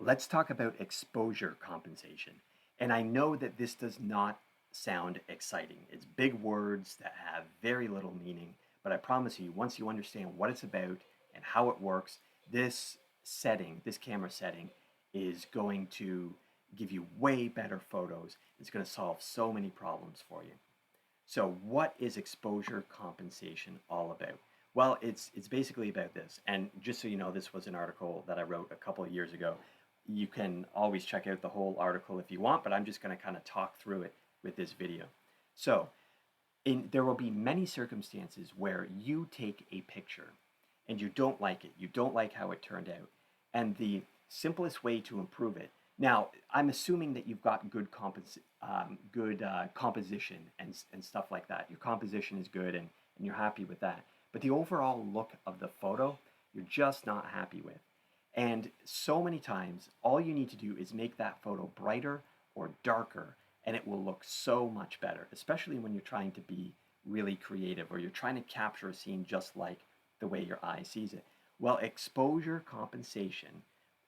Let's talk about exposure compensation. And I know that this does not sound exciting. It's big words that have very little meaning, but I promise you, once you understand what it's about and how it works, this setting, this camera setting, is going to give you way better photos. It's going to solve so many problems for you. So, what is exposure compensation all about? Well, it's basically about this. And just so you know, this was an article that I wrote a couple of years ago. You can always check out the whole article if you want, but I'm just going to kind of talk through it with this video. So, there will be many circumstances where you take a picture and you don't like it. You don't like how it turned out. And the simplest way to improve it. Now, I'm assuming that you've got good composition and stuff like that. Your composition is good and you're happy with that. But the overall look of the photo, you're just not happy with. And so many times, all you need to do is make that photo brighter or darker, and it will look so much better, especially when you're trying to be really creative or you're trying to capture a scene just like the way your eye sees it. Well, exposure compensation,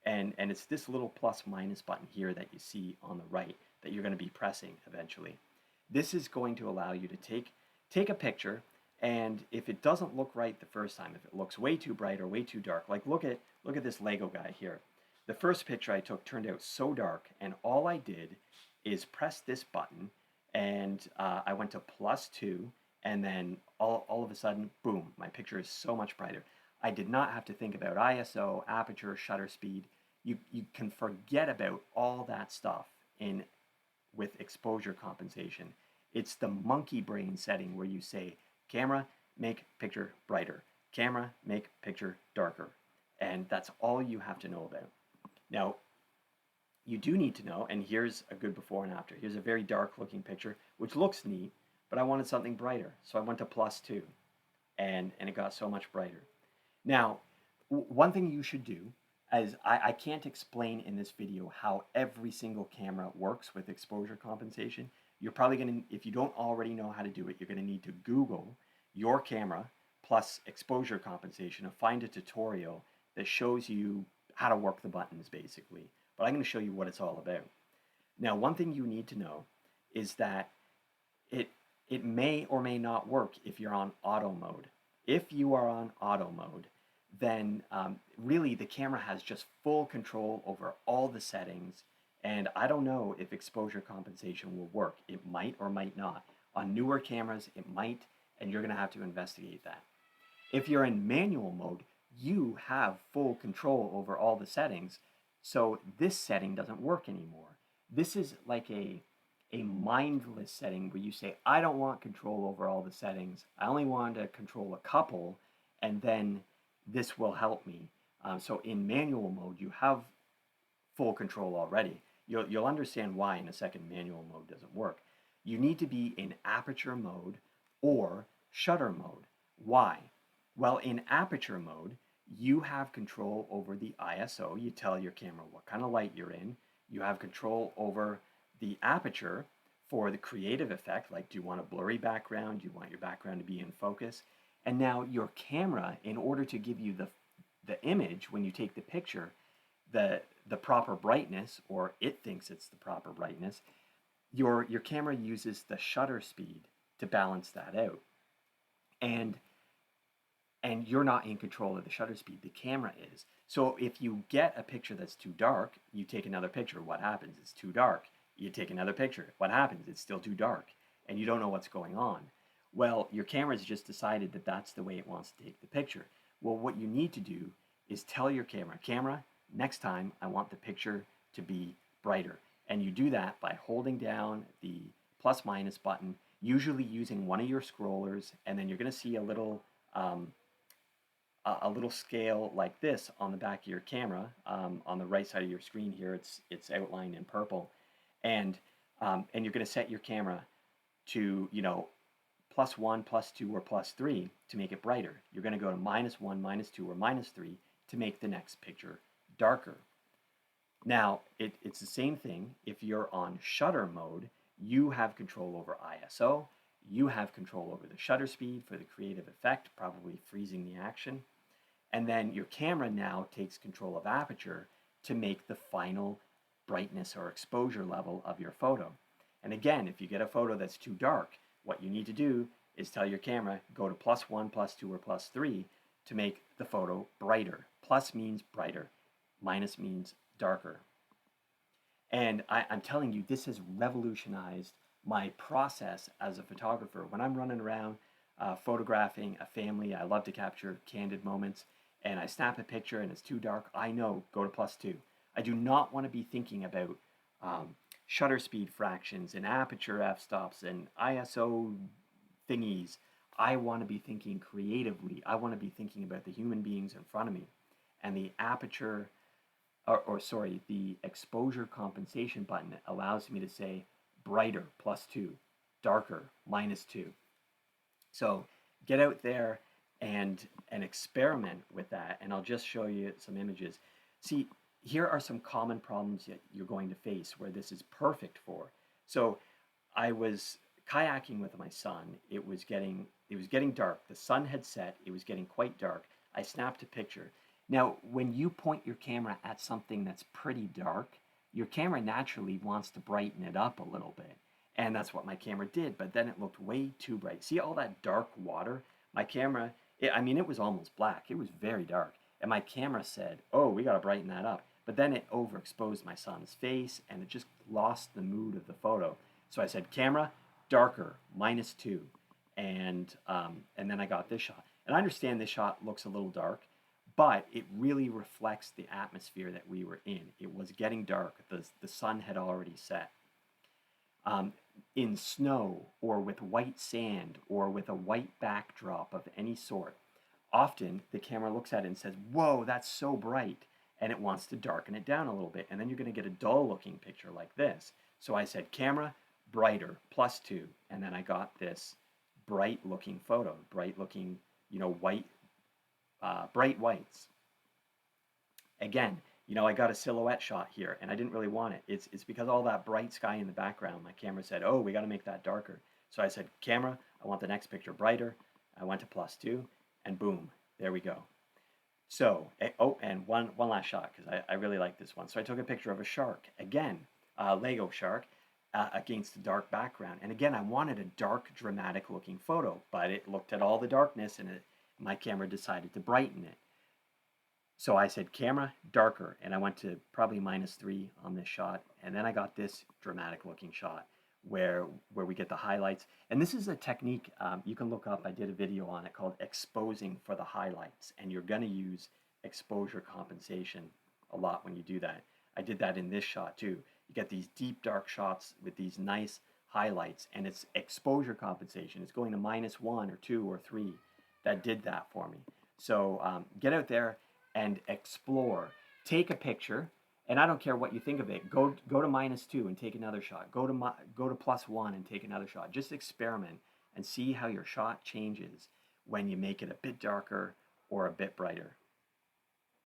and it's this little plus minus button here that you see on the right that you're going to be pressing eventually. This is going to allow you to take a picture, and if it doesn't look right the first time, if it looks way too bright or way too dark, like look at this Lego guy here. The first picture I took turned out so dark, and all I did is press this button, and I went to +2, and then all of a sudden, boom, my picture is so much brighter. I did not have to think about ISO, aperture, shutter speed. You can forget about all that stuff in with exposure compensation. It's the monkey brain setting where you say, camera, make picture brighter. Camera, make picture darker. And that's all you have to know about. Now, you do need to know, and here's a good before and after. Here's a very dark looking picture, which looks neat, but I wanted something brighter. So I went to +2, and it got so much brighter. Now, one thing you should do, as I can't explain in this video how every single camera works with exposure compensation. You're probably going to, if you don't already know how to do it, you're going to need to Google your camera plus exposure compensation and find a tutorial that shows you how to work the buttons basically. But I'm going to show you what it's all about. Now, one thing you need to know is that it may or may not work if you're on auto mode. If you are on auto mode, then really the camera has just full control over all the settings. And I don't know if exposure compensation will work. It might or might not. On newer cameras, it might, and you're going to have to investigate that. If you're in manual mode, you have full control over all the settings, so this setting doesn't work anymore. This is like a mindless setting where you say, I don't want control over all the settings. I only want to control a couple, and then this will help me. So in manual mode, you have full control already. You'll understand why in a second manual mode doesn't work. You need to be in aperture mode or shutter mode. Why? Well, in aperture mode, you have control over the ISO. You tell your camera what kind of light you're in. You have control over the aperture for the creative effect, like do you want a blurry background? Do you want your background to be in focus? And now your camera, in order to give you the image when you take the picture, the proper brightness, or it thinks it's the proper brightness, your camera uses the shutter speed to balance that out. And you're not in control of the shutter speed, the camera is. So if you get a picture that's too dark, you take another picture, what happens? It's too dark. You take another picture, what happens? It's still too dark, and you don't know what's going on. Well, your camera's just decided that that's the way it wants to take the picture. Well, what you need to do is tell your camera, next time I want the picture to be brighter. And you do that by holding down the plus minus button, usually using one of your scrollers, and then you're going to see a little scale like this on the back of your camera. On the right side of your screen here, it's outlined in purple, and you're going to set your camera to +1, +2, or +3 to make it brighter. You're going to go to -1, -2, or -3 to make the next picture darker. Now, it's the same thing if you're on shutter mode. You have control over ISO. You have control over the shutter speed for the creative effect, probably freezing the action. And then your camera now takes control of aperture, to make the final brightness or exposure level of your photo. And again, if you get a photo that's too dark, what you need to do is tell your camera, go to +1, +2, or +3 to make the photo brighter. Plus means brighter, minus means darker. And I'm telling you, this has revolutionized my process as a photographer. When I'm running around photographing a family, I love to capture candid moments, and I snap a picture and it's too dark, I know, go to +2. I do not want to be thinking about shutter speed fractions and aperture f-stops and ISO thingies. I want to be thinking creatively. I want to be thinking about the human beings in front of me. And the aperture, the exposure compensation button allows me to say brighter +2, darker -2. So get out there and experiment with that, and I'll just show you some images. See, here are some common problems that you're going to face where this is perfect for. So I was kayaking with my son. It was getting dark. The sun had set. It was getting quite dark. I snapped a picture. Now, when you point your camera at something that's pretty dark, your camera naturally wants to brighten it up a little bit. And that's what my camera did, but then it looked way too bright. See all that dark water? My camera, it was almost black. It was very dark. And my camera said, oh, we got to brighten that up. But then it overexposed my son's face, and it just lost the mood of the photo. So I said, camera, darker, -2. And then I got this shot. And I understand this shot looks a little dark, but it really reflects the atmosphere that we were in. It was getting dark. The sun had already set. In snow or with white sand or with a white backdrop of any sort, often the camera looks at it and says, whoa, that's so bright, and it wants to darken it down a little bit, and then you're going to get a dull looking picture like this. So I said, camera, brighter, +2, and then I got this bright looking photo, bright looking, white, bright whites. Again, I got a silhouette shot here, and I didn't really want it. It's because all that bright sky in the background, my camera said, oh, we got to make that darker. So I said, camera, I want the next picture brighter. I went to +2, and boom, there we go. So, and one last shot, because I really like this one. So I took a picture of a shark, again, a Lego shark, against a dark background. And again, I wanted a dark, dramatic looking photo, but it looked at all the darkness, and my camera decided to brighten it. So I said, camera, darker, and I went to probably -3 on this shot, and then I got this dramatic looking shot where we get the highlights. And this is a technique you can look up. I did a video on it called exposing for the highlights, and you're going to use exposure compensation a lot when you do that. I did that in this shot too. You get these deep dark shots with these nice highlights, and it's exposure compensation. It's going to -1 or 2 or 3 that did that for me. So get out there and explore. Take a picture, and I don't care what you think of it. Go to -2 and take another shot. Go to +1 and take another shot. Just experiment and see how your shot changes when you make it a bit darker or a bit brighter.